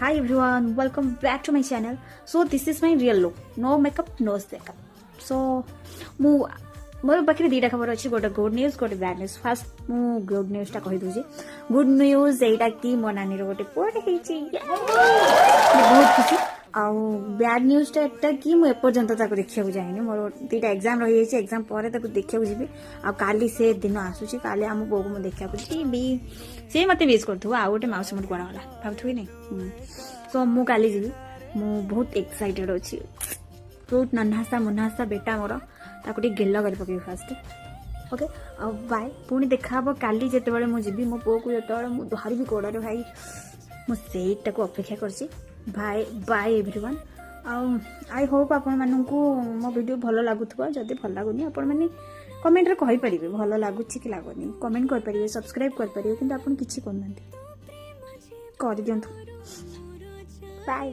Hi everyone, welcome back to my channel. So this is my real look. No makeup, no makeup. So ମୁଁ ମୋର ପାଖରେ ଦୁଇଟା ଖବର ଅଛି, ଗୋଟେ ଗୁଡ୍ ନ୍ୟୁଜ୍ ଗୋଟେ ବ୍ୟାଡ୍ ନ୍ୟୁଜ୍। ଫାର୍ଷ୍ଟ ମୁଁ ଗୁଡ୍ ନ୍ୟୁଜ୍ଟା କହିଦେଉଛି। ଗୁଡ୍ ନ୍ୟୁଜ୍ ଏଇଟା କି ମୋ ନାନୀର ଗୋଟେ ପୁଅଟେ ହେଇଛି, ବହୁତ ଖୁସି। ଆଉ ବ୍ୟାଡ୍ ନ୍ୟୁଜ୍ଟା ଏଟା କି ମୁଁ ଏପର୍ଯ୍ୟନ୍ତ ତାକୁ ଦେଖିବାକୁ ଯାଇନି। ମୋର ଦୁଇଟା ଏକ୍ଜାମ୍ ରହିଯାଇଛି, ଏକ୍ଜାମ୍ ପରେ ତାକୁ ଦେଖିବାକୁ ଯିବି। ଆଉ କାଲି ସେ ଦିନ ଆସୁଛି, କାଲି ଆମ ବୋଉକୁ ମୁଁ ଦେଖିବାକୁ ଯିବି। ସେ ମୋତେ ମିସ୍ କରୁଥିବ, ଆଉ ଗୋଟେ ମାଉସୀ ମୋତେ କୁଆଡ଼େ ଗଲା ଭାବୁଥିବି ନାଇଁ। ସୋ ମୁଁ କାଲି ଯିବି, ମୁଁ ବହୁତ ଏକ୍ସାଇଟେଡ୍ ଅଛି। ବହୁତ ମୁନାସା ବେଟା ମୋର, ତାକୁ ଟିକେ ଗେଲ କରି ପକେଇବି ଫାଷ୍ଟ। ଓକେ, ଆଉ ବାଏ। ପୁଣି ଦେଖାହେବ କାଲି ଯେତେବେଳେ ମୁଁ ଯିବି, ମୋ ପୁଅକୁ ଯେତେବେଳେ ମୁଁ ଧରିବି ଗୋଡ଼ରେ ଭାଇ, ମୁଁ ସେଇଟାକୁ ଅପେକ୍ଷା କରିଛି। Bye everyone. ଆଉ ଆଇ ହୋପ୍ ଆପଣମାନଙ୍କୁ ମୋ ଭିଡ଼ିଓ ଭଲ ଲାଗୁଥିବ। ଯଦି ଭଲ ଲାଗୁନି ଆପଣମାନେ କମେଣ୍ଟରେ କହିପାରିବେ ଭଲ ଲାଗୁଛି କି ଲାଗୁନି, କମେଣ୍ଟ କରିପାରିବେ, ସବସ୍କ୍ରାଇବ୍ କରିପାରିବେ, କିନ୍ତୁ ଆପଣ କିଛି କରୁନାହାନ୍ତି, କରିଦିଅନ୍ତୁ। ବାଏ।